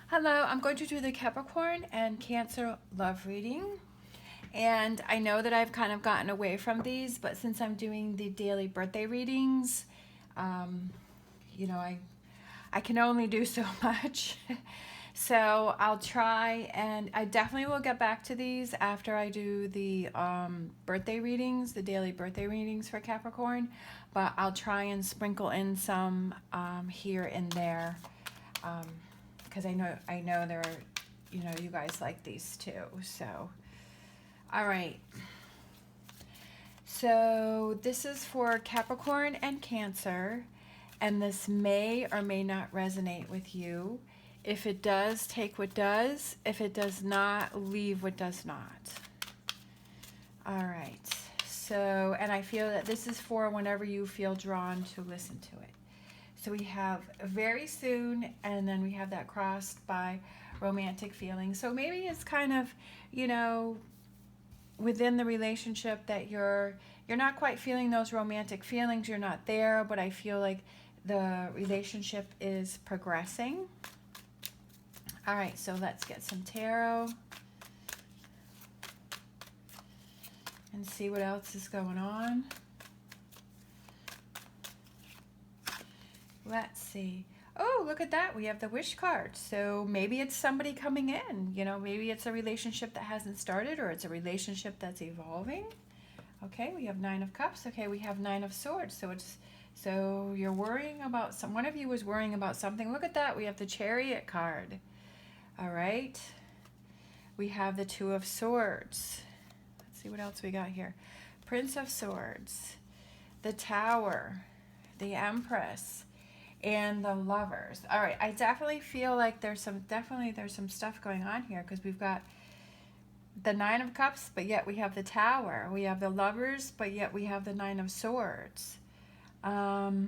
Hello, I'm going to do the Capricorn and Cancer love reading. And I know that I've kind of gotten away from these, but since I'm doing the daily birthday readings, um, you know, I can only do so much. So I'll try, and I definitely will get back to these after I do the birthday readings, the daily birthday readings for Capricorn. But I'll try and sprinkle in some here and there. Because I know there are, you guys like these too. So, all right. So this is for Capricorn and Cancer, and this may or may not resonate with you. If it does, take what does. If it does not, leave what does not. All right. So, and I feel that this is for whenever you feel drawn to listen to it. So we have very soon, and then we have that crossed by romantic feelings. So maybe it's kind of, within the relationship that you're not quite feeling those romantic feelings. You're not there, but I feel like the relationship is progressing. All right, so let's get some tarot and see what else is going on. Let's see. Oh, look at that. We have the wish card. So maybe it's somebody coming in. Maybe it's a relationship that hasn't started, or it's a relationship that's evolving. Okay, we have 9 of Cups. Okay, we have 9 of Swords. So you're worrying about one of you is worrying about something. Look at that. We have the Chariot card. All right. We have the 2 of Swords. Let's see what else we got here. Prince of Swords, the Tower, the Empress, and the Lovers. All right, I definitely feel like there's some stuff going on here, because we've got the 9 of Cups, but yet we have the Tower. We have the Lovers, but yet we have the 9 of Swords. I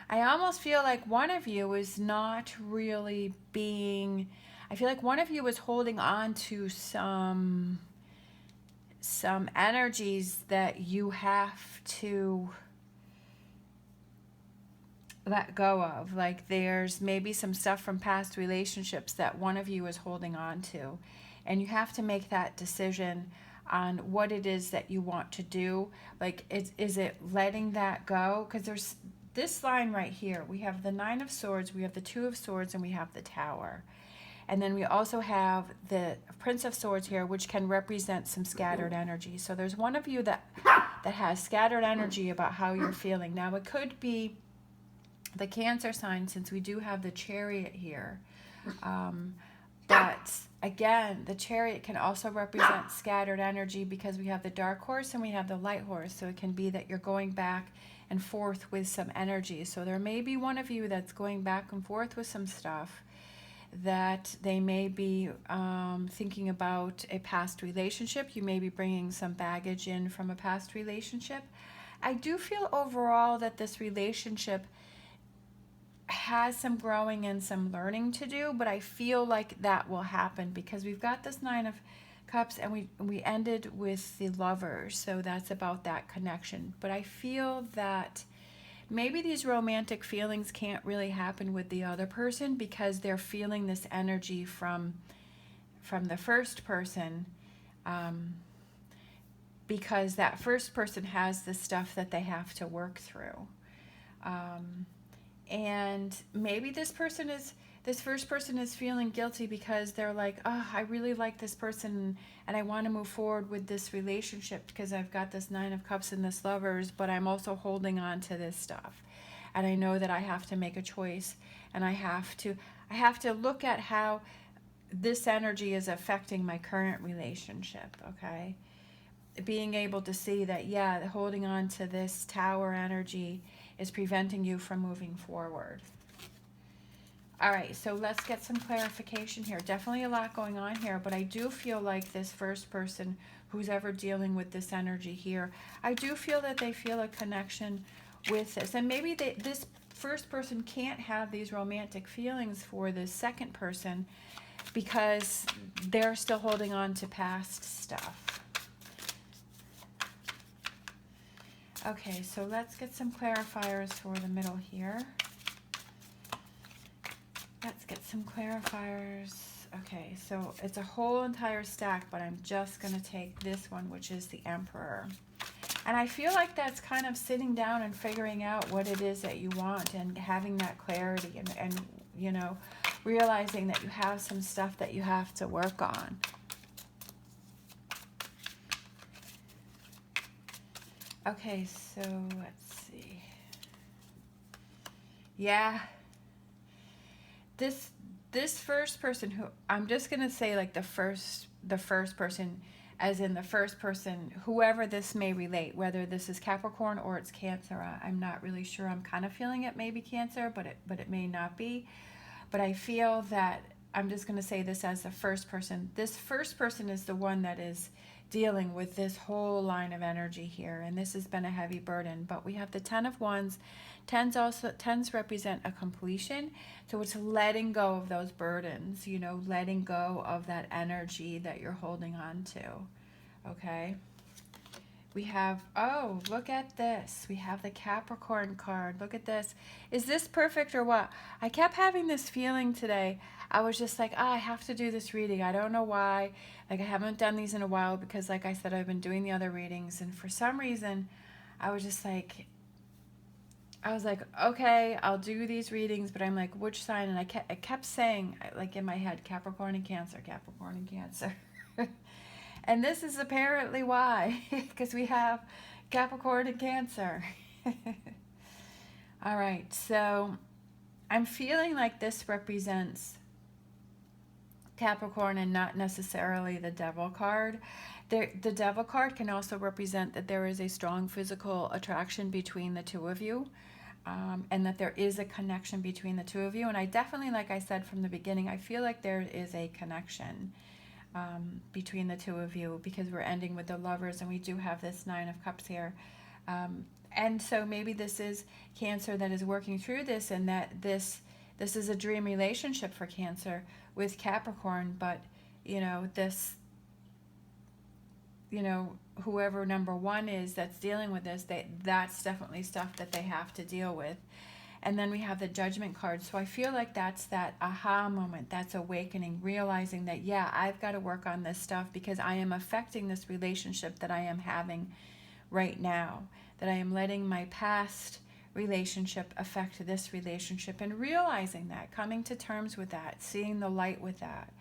almost feel like one of you is not really being, I feel like one of you is holding on to some energies that you have to let go of. Like there's maybe some stuff from past relationships that one of you is holding on to, and you have to make that decision on what it is that you want to do. Like is it letting that go? Because there's this line right here. We have the 9 of Swords, we have the 2 of Swords, and we have the Tower. And then we also have the Prince of Swords here, which can represent some scattered energy. So there's one of you that has scattered energy about how you're feeling. Now it could be the Cancer sign, since we do have the Chariot here. But again, the Chariot can also represent scattered energy, because we have the Dark Horse and we have the Light Horse. So it can be that you're going back and forth with some energy. So there may be one of you that's going back and forth with some stuff, that they may be thinking about a past relationship. You may be bringing some baggage in from a past relationship. I do feel overall that this relationship has some growing and some learning to do, but I feel like that will happen, because we've got this 9 of Cups, and we ended with the Lovers, so that's about that connection. But I feel that maybe these romantic feelings can't really happen with the other person, because they're feeling this energy from the first person, because that first person has the stuff that they have to work through. And maybe this first person is feeling guilty, because they're like, oh, I really like this person and I want to move forward with this relationship, because I've got this 9 of Cups and this Lovers, but I'm also holding on to this stuff. And I know that I have to make a choice, and I have to look at how this energy is affecting my current relationship, okay? Being able to see that, yeah, holding on to this Tower energy is preventing you from moving forward. All right, so let's get some clarification here. Definitely a lot going on here, but I do feel like this first person who's ever dealing with this energy here, I do feel that they feel a connection with this. And maybe this first person can't have these romantic feelings for this second person, because they're still holding on to past stuff. Okay, so let's get some clarifiers for the middle here. Let's get some clarifiers. Okay, so it's a whole entire stack, but I'm just going to take this one, which is the Emperor. And I feel like that's kind of sitting down and figuring out what it is that you want and having that clarity and you know, realizing that you have some stuff that you have to work on. Okay, so let's see. Yeah. This first person, who I'm just going to say like the first person, as in the first person, whoever this may relate, whether this is Capricorn or it's Cancer. I'm not really sure. I'm kind of feeling it may be Cancer, but it may not be. But I feel that I'm just going to say this as the first person. This first person is the one that is dealing with this whole line of energy here, and this has been a heavy burden. But we have the Ten of Wands. Tens represent a completion, so it's letting go of those burdens, you know, letting go of that energy that you're holding on to. Okay, we have, oh, look at this, we have the Capricorn card. Look at this. Is this perfect or what? I kept having this feeling today. I was just like, I have to do this reading. I don't know why. Like, I haven't done these in a while because, like I said, I've been doing the other readings, and for some reason I was just like, okay, I'll do these readings, but I'm like, which sign? And I kept saying, like in my head, Capricorn and Cancer, Capricorn and Cancer. And this is apparently why, because we have Capricorn and Cancer. All right, so I'm feeling like this represents Capricorn and not necessarily the Devil card. The Devil card can also represent that there is a strong physical attraction between the two of you, and that there is a connection between the two of you. And I definitely, like I said from the beginning, I feel like there is a connection between the two of you, because we're ending with the Lovers and we do have this Nine of Cups here. And so maybe this is Cancer that is working through this, and that this is a dream relationship for Cancer with Capricorn. But whoever number one is that's dealing with this, that's definitely stuff that they have to deal with. And then we have the Judgment card. So I feel like that's that aha moment, that's awakening, realizing that, yeah, I've got to work on this stuff because I am affecting this relationship that I am having right now, that I am letting my past relationship affect this relationship, and realizing that, coming to terms with that, seeing the light with that.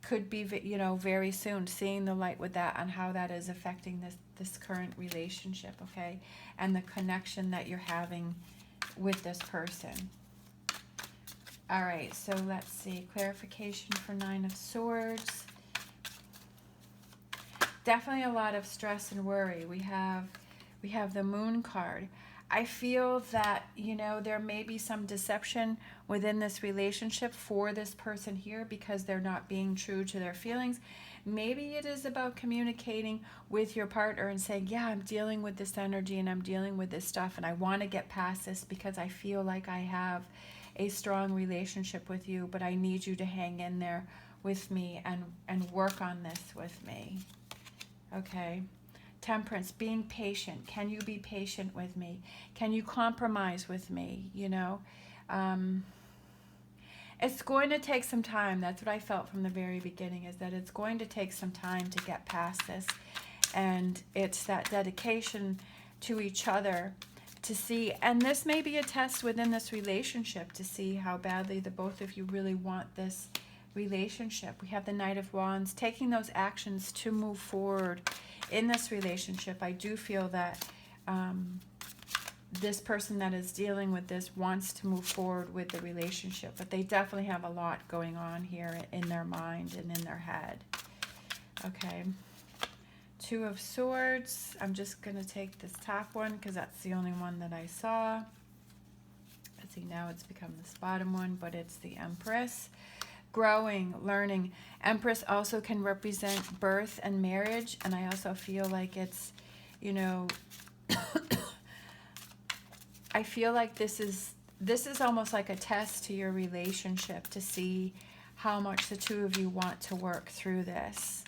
Could be, very soon, seeing the light with that on how that is affecting this current relationship, okay? And the connection that you're having with this person. All right, so let's see. Clarification for Nine of Swords. Definitely a lot of stress and worry. We have the Moon card. I feel that, there may be some deception within this relationship for this person here because they're not being true to their feelings. Maybe it is about communicating with your partner and saying, yeah, I'm dealing with this energy and I'm dealing with this stuff and I want to get past this because I feel like I have a strong relationship with you, but I need you to hang in there with me and work on this with me. Okay. Temperance, being patient. Can you be patient with me? Can you compromise with me? It's going to take some time. That's what I felt from the very beginning, is that it's going to take some time to get past this. And it's that dedication to each other to see, and this may be a test within this relationship to see how badly the both of you really want this relationship. We have the Knight of Wands, taking those actions to move forward in this relationship. I do feel that this person that is dealing with this wants to move forward with the relationship, but they definitely have a lot going on here in their mind and in their head. Okay. Two of Swords. I'm just going to take this top one because that's the only one that I saw. Let's see, now it's become this bottom one, but it's the Empress. Growing, learning. Empress also can represent birth and marriage, and I also feel like it's, I feel like this is almost like a test to your relationship to see how much the two of you want to work through this.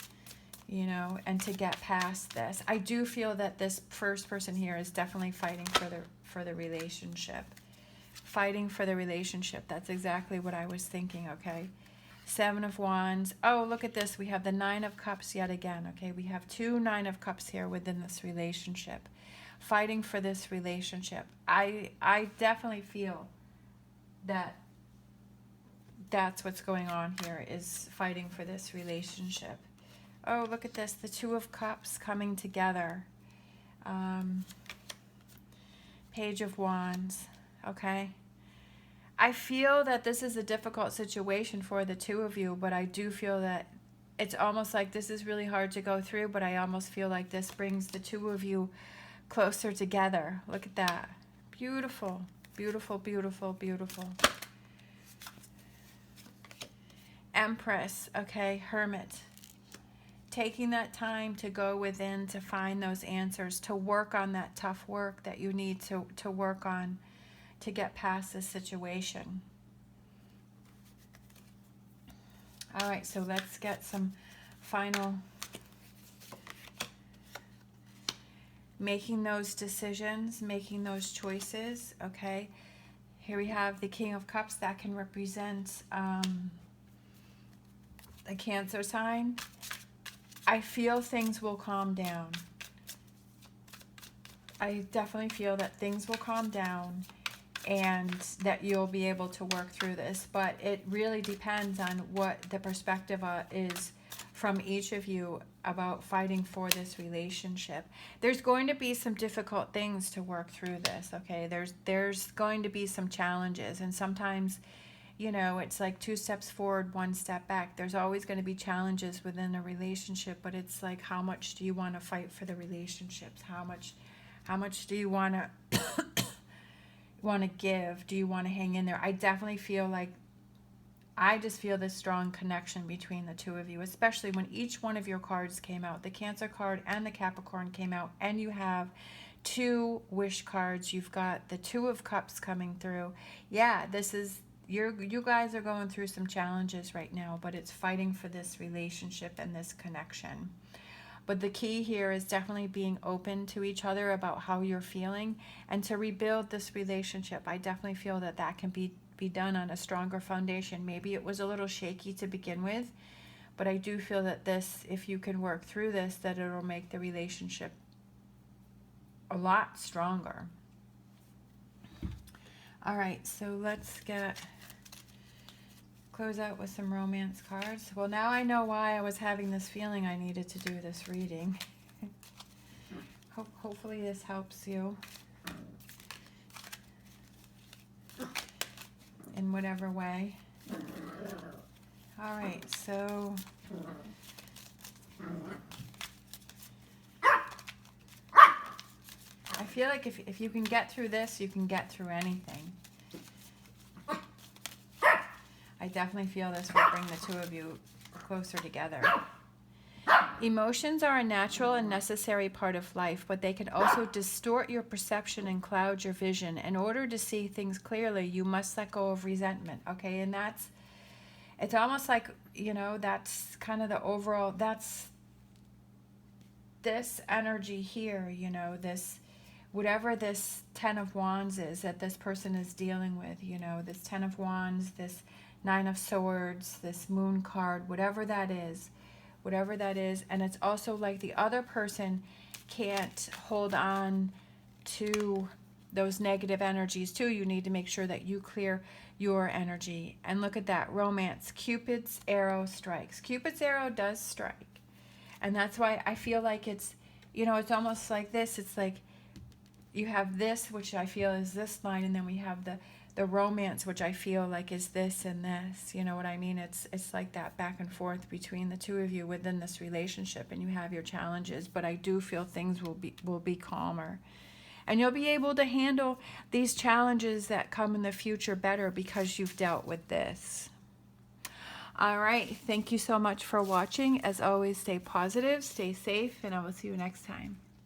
you know, and to get past this. I do feel that this first person here is definitely fighting for the relationship. Fighting for the relationship. That's exactly what I was thinking, okay? Seven of Wands. Oh, look at this. We have the Nine of Cups yet again, okay? We have two Nine of Cups here within this relationship. Fighting for this relationship. I definitely feel that that's what's going on here, is fighting for this relationship. Oh, look at this. The Two of Cups coming together. Page of Wands. Okay. I feel that this is a difficult situation for the two of you, but I do feel that it's almost like this is really hard to go through, but I almost feel like this brings the two of you closer together. Look at that. Beautiful, beautiful, beautiful, beautiful. Empress, okay, Hermit. Taking that time to go within to find those answers, to work on that tough work that you need to work on to get past this situation. All right, so let's get some final, making those decisions, making those choices, okay? Here we have the King of Cups. That can represent a Cancer sign. I feel things will calm down. I definitely feel that things will calm down and that you'll be able to work through this. But it really depends on what the perspective is from each of you about fighting for this relationship. There's going to be some difficult things to work through this, okay? There's going to be some challenges, and sometimes, you know, it's like 2 steps forward, 1 step back. There's always going to be challenges within a relationship, but it's like, how much do you want to fight for the relationships? How much do you want to give? Do you want to hang in there? I definitely feel like, I just feel this strong connection between the two of you, especially when each one of your cards came out. The Cancer card and the Capricorn came out, and you have 2 wish cards. You've got the Two of Cups coming through. Yeah, this is, you guys are going through some challenges right now, but it's fighting for this relationship and this connection. But the key here is definitely being open to each other about how you're feeling and to rebuild this relationship. I definitely feel that that can be done on a stronger foundation. Maybe it was a little shaky to begin with, but I do feel that this, if you can work through this, that it'll make the relationship a lot stronger. All right, so let's close out with some romance cards. Well, now I know why I was having this feeling I needed to do this reading. Hopefully this helps you in whatever way. All right, so I feel like if you can get through this, you can get through anything. I definitely feel this will bring the two of you closer together. Emotions are a natural and necessary part of life, but they can also distort your perception and cloud your vision. In order to see things clearly, you must let go of resentment, okay? And it's almost like, you know, that's kind of the overall, that's this energy here, you know, this, whatever this 10 of Wands is that this person is dealing with, you know, this 10 of Wands, this 9 of Swords, this Moon card, whatever that is. And it's also like the other person can't hold on to those negative energies too. You need to make sure that you clear your energy. And look at that, romance. Cupid's arrow strikes. Cupid's arrow does strike. And that's why I feel like it's, you know, it's almost like this. It's like you have this, which I feel is this line, and then we have the romance, which I feel like is this and this. You know what I mean? It's like that back and forth between the two of you within this relationship, and you have your challenges, but I do feel things will be calmer. And you'll be able to handle these challenges that come in the future better because you've dealt with this. All right. Thank you so much for watching. As always, stay positive, stay safe, and I will see you next time.